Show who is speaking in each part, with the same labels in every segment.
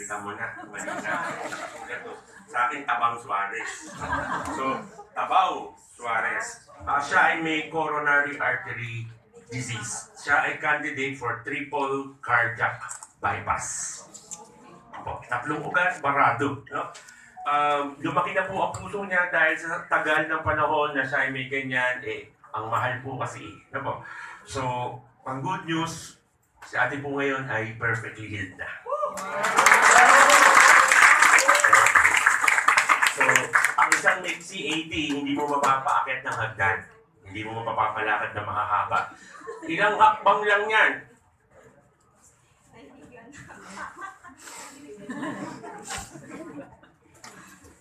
Speaker 1: Kita mo na, malina. Sa akin, Tabang Suarez. So, Tabaw Suarez. Siya ay may coronary artery disease. Siya ay candidate for triple cardiac bypass. Tatlong ugat, barado. No? Lumaki na po ang puso niya dahil sa tagal ng panahon na siya ay may ganyan, ang mahal po kasi. No po? So, ang good news, si ate po ngayon ay perfectly healed na. So, ang isang may CAD, hindi mo mapapaakyat ng hagdan. Hindi mo mapapalakad na mahahaba. Ilang hakbang lang yan.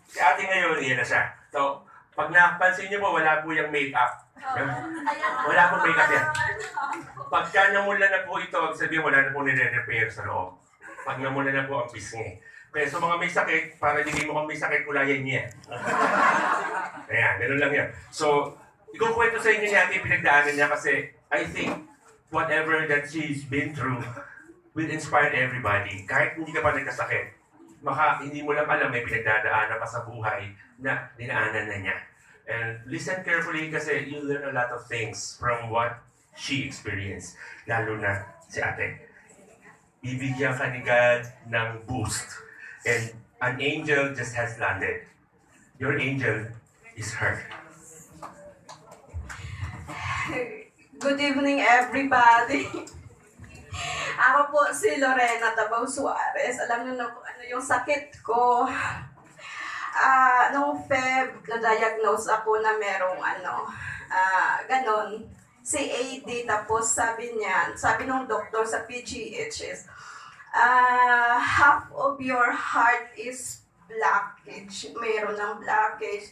Speaker 1: Si ate ngayon, iyan na siya. So, pag napansin niyo po, wala po yung make-up. Wala po make-up yan. Pagka namula na po ito, sabihin wala na po nire-repair sa loob. Pag namula na po ang pisngi. Kaya sa mga may sakit, para hindi mo kang may sakit, ulayan niya. Ayan, ganoon lang yan. So, ikukwento sa inyo niya yung pinagdaanan niya kasi I think whatever that she's been through will inspire everybody. Kahit hindi ka pa nagkasakit, hindi mo lang alam may pinagdadaanan pa sa buhay na dinaanan na niya. And listen carefully kasi you'll learn a lot of things from what she experienced. Lalo na si ate. Bibigyan ka ni God ng boost. And an angel just has landed. Your angel is her.
Speaker 2: Good evening, everybody. Ako po si Lorena Tabaw Suarez. Alam niyo na kung ano yung sakit ko. Nung Feb, na-diagnose ako na merong ganon, CAD. Tapos sabi nung doktor sa PGH half of your heart is blockage. Meron ng blockage.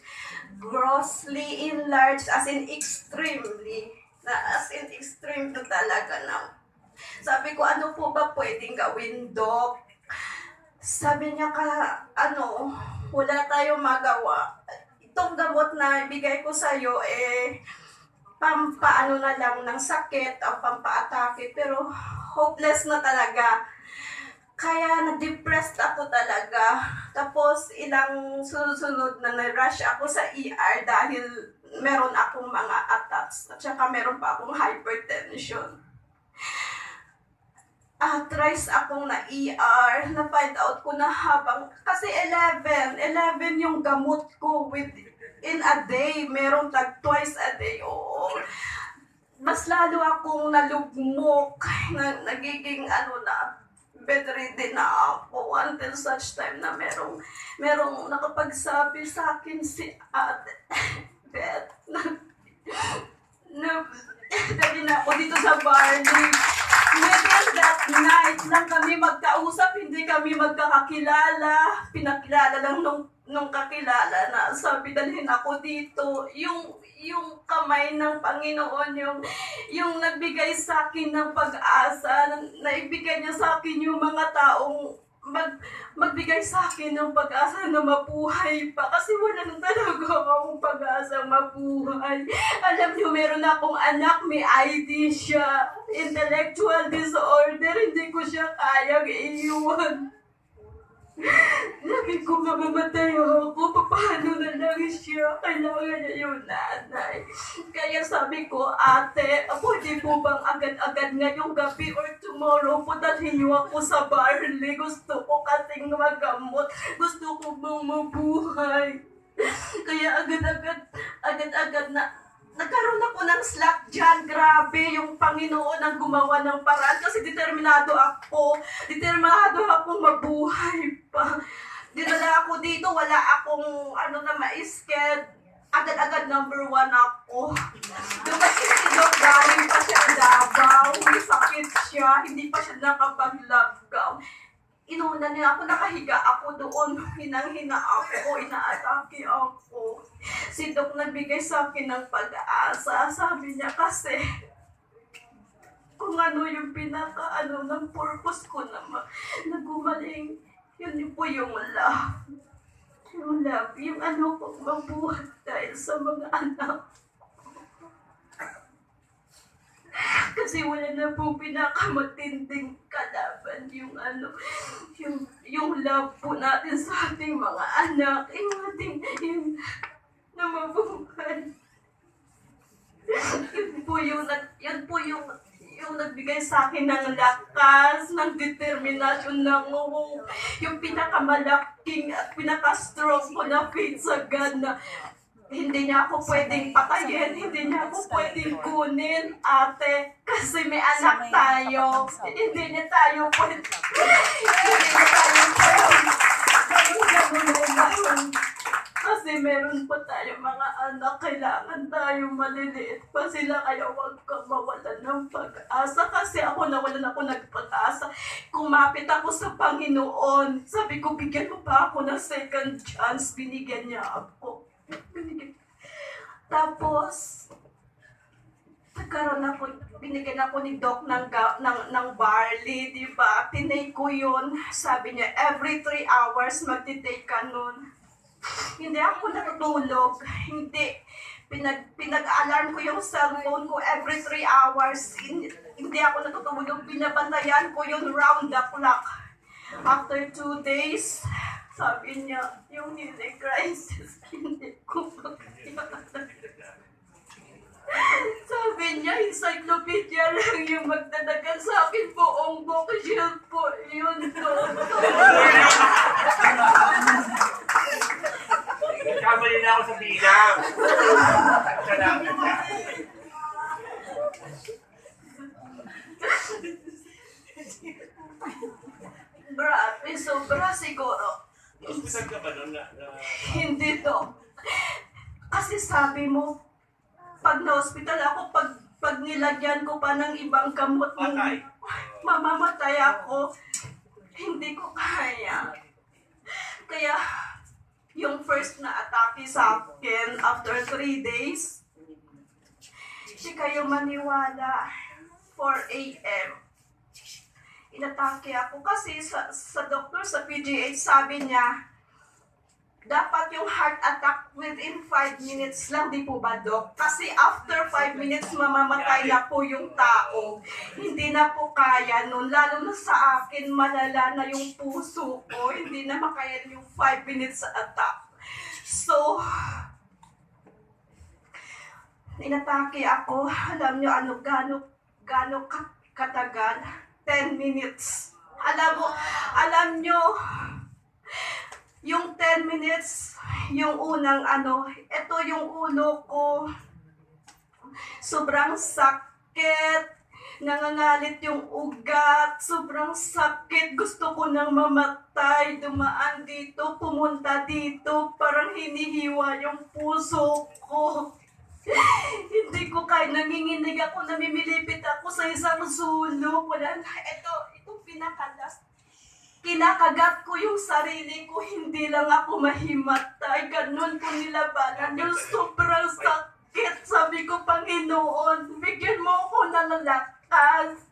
Speaker 2: Grossly enlarged, as in extremely. As in extreme to talaga na. Sabi ko, ano po ba pwedeng gawin, Doc? Sabi niya, wala tayong magawa. Itong gamot na ibigay ko sa'yo, pampaano na lang ng sakit o pampaatake. Pero hopeless na talaga. Kaya na-depressed ako talaga. Tapos ilang sunod-sunod na na-rush ako sa ER dahil meron akong mga attacks. At saka meron pa akong hypertension. Thrice akong na-ER, na-find out ko na kasi 11 yung gamot ko in a day, meron twice a day, oo. Mas lalo akong nalugmok, nagiging bedridden na ako until such time na merong nakapagsabi sa akin si Ate Beth dali na ako dito sa Barney. Within that night lang kami magkausap, hindi kami magkakakilala. Pinakilala lang nung kakilala na sabi dalhin ako dito. Yung kamay ng Panginoon, yung nagbigay sa akin ng pag-asa, naibigay niya sa akin yung mga taong magbigay sa akin ng pag-asa na mabuhay pa. Kasi wala na talaga akong pag-asa mabuhay. Alam niyo, meron akong anak, may ID siya. Intellectual disorder, hindi ko siya kayang iiwan. Sabi ko, mamamatay ako, paano na lang siya? Kailangan niya yung nanay. Kaya sabi ko, ate, pwede po bang agad-agad ngayong gabi or tomorrow po dalhin niyo ako sa Barley? Gusto ko kasing magamot. Gusto ko bang mabuhay? Kaya agad-agad na nagkaroon ako ng slack dyan. Grabe, yung Panginoon ang gumawa ng paraan. Kasi determinado akong mabuhay pa. Dinala ako dito, wala akong ma-scared. Agad-agad number 1 ako. Dumating si Doc, galing pa siya Davao. May sakit siya, hindi pa siya nakapag-lockdown. Inuna niya ako, nakahiga ako doon. Hinang-hina ako, inaatake ako. Si Doc nagbigay sa akin ng pag-asa. Sabi niya kasi, kung ano yung ng purpose ko na gumaling, yun po yung love. Yung love, yung kong mabuhat dahil sa mga anak. Kasi wala na po pinakamatinding kalaban yung love po natin sa ating mga anak, yung ating na mabuhay. Yun po yung nagbigay sa akin ng lakas, ng determinasyon, yung pinakamalaking at pinaka-strong ko na faith sa God na hindi niya ako pwedeng patayin, hindi niya ako pwedeng kunin, ate, kasi may anak tayo. Hindi niya tayo pwedeng, kasi meron pa tayo mga anak, kailangan tayo maliliit pa sila, kaya huwag kang mawalan ng pag-asa. Kasi ako nawalan ako ng pag-asa. Kumapit ako sa Panginoon. Sabi ko, bigyan mo pa ako ng second chance. Binigyan niya ako. Tapos, binigyan ako ni Doc ng barley, di ba? Tinake ko yun. Sabi niya, every 3 hours magtitake ka nun. Hindi ako natutulog. Hindi. Pinag-alarm ko yung cellphone ko every 3 hours. Hindi ako natutulog. Binabantayan ko yun round the clock. After 2 days, sabi niya, yung healing crisis, hindi ko makakita. Sabi niya, encyclopedia lang yung magdadagan sa akin, buong bookshelf po yun.
Speaker 1: Kamali na ako sa bilang. Salamat.
Speaker 2: Grabe, sobra siguro.
Speaker 1: Hospital ka ba nun?
Speaker 2: Hindi to. Kasi sabi mo, pag na-hospital ako, pag nilagyan ko pa ng ibang gamot, mamamatay ako. Hindi ko kaya. Kaya, yung first na atake sa akin, after 3 days, hindi kayo maniwala, 4 a.m. Inatake ako kasi sa doktor, sa PGH, sabi niya, dapat yung heart attack within 5 minutes lang, di po ba, Dok? Kasi after 5 minutes, mamamatay na po yung tao. Hindi na po kaya nun. Lalo na sa akin, malala na yung puso ko. Hindi na makaya yung 5 minutes attack. So, inatake ako. Alam nyo, gano katagal? 10 minutes. Alam nyo, yung 10 minutes, yung unang ito yung ulo ko. Sobrang sakit. Nangangalit yung ugat. Sobrang sakit. Gusto ko nang mamatay. Dumaan dito, pumunta dito. Parang hinihiwa yung puso ko. Hindi ko kaya, nanginginig ako, namimilipit ako sa isang sulok. Wala na. Itong pinakalas. Kinakagat ko yung sarili ko, hindi lang ako mahimatay. Ganun ko nilabanan yung sobrang sakit. Sabi ko, Panginoon, bigyan mo ako ng lakas.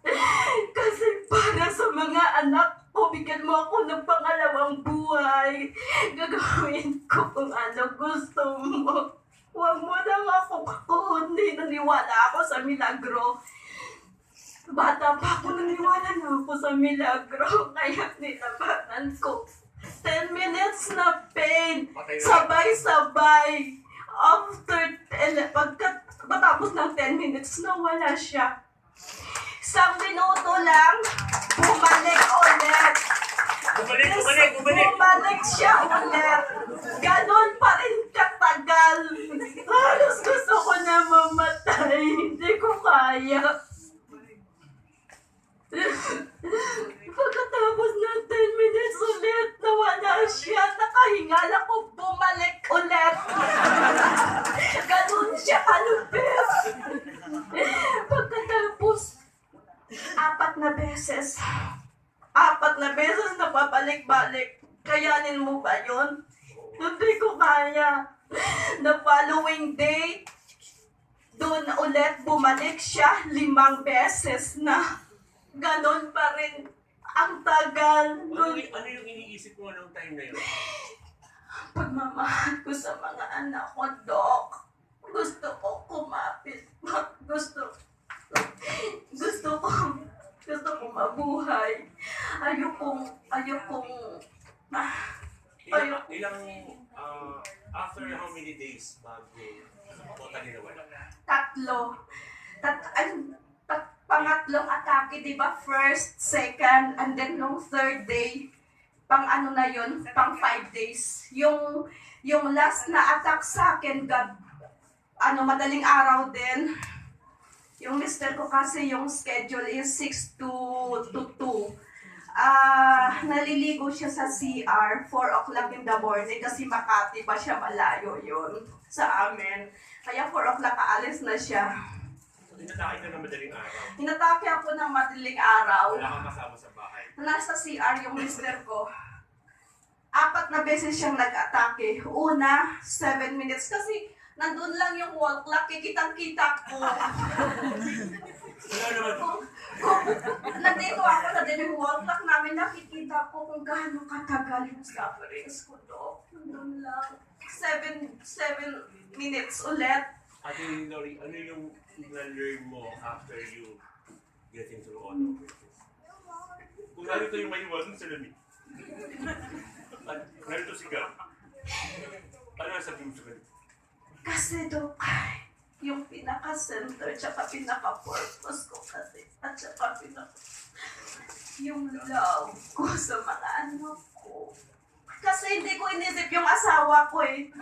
Speaker 2: Kasi para sa mga anak ko, bigyan mo ako ng pangalawang buhay. Gagawin ko kung ano gusto mo. Huwag mo lang ako kukundi. Naniwala ako sa milagro. Bata pa ako, naniwala na ako sa milagro. Kaya nilabanan ko. 10 minutes na pain. Sabay-sabay. Pagkatapos ng 10 minutes, nawala siya. 1 minuto lang, bumalik ulit. Bumalik siya ulit. Ganon pa rin katagal. Halos gusto ko na mamatay. Hindi ko kaya. Pagkatapos ng 10 minutes ulit, nawala siya. Nakahingal ako, bumalik ulit. Ganon siya kalupit. Pagkatapos, 4 na beses na papalik-balik. Kayanin mo ba yun? Hindi ko kaya. The following day, doon ulit bumalik siya 5 beses na. Ganon pa rin ang tagal.
Speaker 1: Ano yung iniisip mo noong time na yun?
Speaker 2: Pagmamahal ko sa mga anak ko, Dok. Gusto ko kumapit. Gusto ko mabuhay. Ayokong
Speaker 1: After how many days bago totally nawala?
Speaker 2: Tatlo. Pangatlong atake, di ba? First, second, and then nung third day, pang ano na yun, pang 5 days. Yung last na attack sa akin, madaling araw din. Yung mister ko kasi yung schedule is 6 to 2. Naliligo siya sa CR, 4 o'clock in the morning kasi Makati pa siya, malayo yun sa amin. Kaya 4 o'clock aalis na siya.
Speaker 1: Inatake ka ng madaling araw?
Speaker 2: Hinatake ako ng madaling araw.
Speaker 1: Wala kang kasama sa bahay?
Speaker 2: Nasa CR yung mister ko. 4 na beses siyang nag-atake. Una, 7 minutes. Kasi nandun lang yung wall clock, kitang-kita ko.
Speaker 1: Wala naman.
Speaker 2: Nandito ako na din yung wall clock namin, nakikita ko kung gaano katagal yung sufferings ko do. Nandun lang. 7 minutes ulit.
Speaker 1: Ate Lori, ano yung na-learn mo after you getting through all of this? Kung narito yung may iwasan sa lamig. At narito si God. Ano na sabihin mo sa ganito?
Speaker 2: Kasi Dok, yung pinaka-center tsaka pinaka-purpose ko kasi at tsaka yung love ko sa mga anak ko. Kasi hindi ko inisip yung asawa ko eh.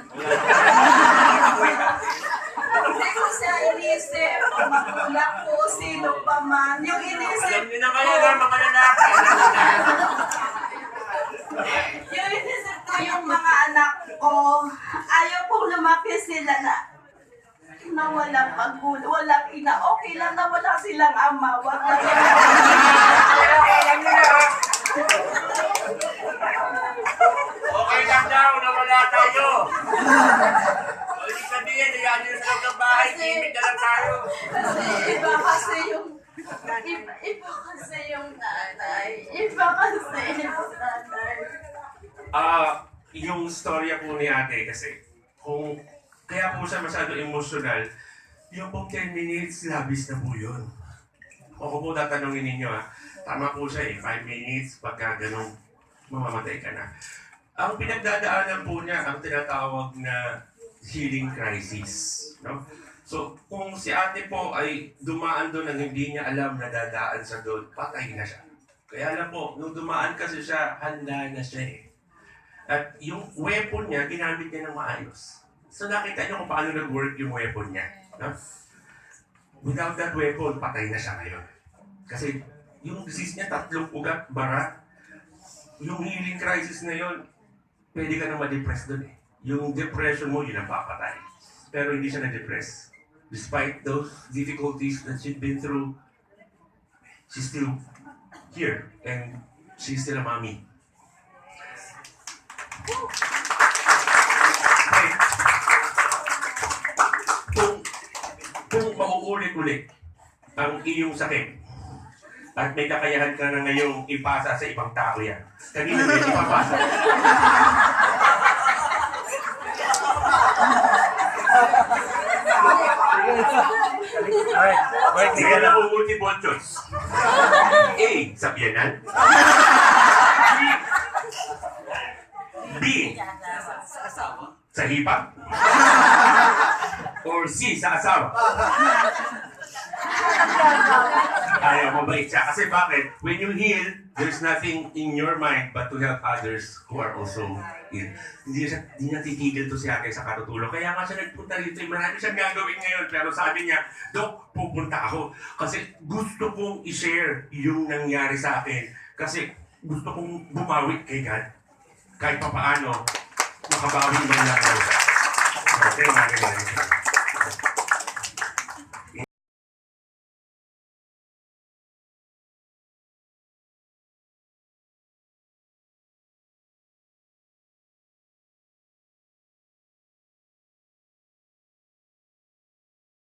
Speaker 2: Hindi ko siya inisip, magulang ko, sino pa man. Yung inisip
Speaker 1: Alam niyo na kayo na mga lalaki.
Speaker 2: Yung inisip ko yung mga anak ko, ayaw kong lumaki sila na walang magulo, walang ina. Okay lang na wala silang ama, wag na
Speaker 1: Okay lang daw na wala tayo. O hindi sabihin, hayaan nyo sa loob ng bahay, timid na lang tayo.
Speaker 2: Kasi iba kasi yung nanay. Iba kasi yung nanay.
Speaker 1: Yung storya po ni ate kasi, kung kaya po siya masyado emotional, yung pong 10 minutes, labis na po yun. O kung po tatanungin ninyo tama po siya 5 minutes, pagka ganun, mamamatay ka na. Ang pinagdadaanan po niya, ang tinatawag na healing crisis. No? So, kung si ate po ay dumaan doon na hindi niya alam na dadaan sa doon, patay na siya. Kaya alam po, nung dumaan kasi siya, handa na siya eh. At yung weapon niya, ginamit niya ng maayos. So nakita niyo kung paano nag-work yung weapon niya. No? Without that weapon, patay na siya ngayon. Kasi yung disease niya, 3 ugat, bara. Yung healing crisis na yun, pwede ka na ma-depress doon eh. Yung depression mo, yun ang papatay. Pero hindi siya na-depress. Despite those difficulties that she'd been through, she's still here. And she's still a mommy. Okay. Kung mauulit-ulit ang iyong sakit, at may kakayahan ka na ngayong ipasa sa ibang tao yan. Kanina may ipapasa. Sige na po, multiple choice. A. Sa biyanan. B. Sa hipa. Or C. Sa asawa. Ayaw, mabait siya. Kasi bakit? When you heal, there's nothing in your mind but to help others who are also ill. Hindi niya titigil to si ate sa katutulong. Kaya nga siya nagpunta rito. Marami siyang gagawin ngayon. Pero sabi niya, Dok, pupunta ako. Kasi gusto kong i-share yung nangyari sa akin. Kasi gusto kong bumawi kay God. Kahit pa paano, makabawi man lang ako. Okay, mga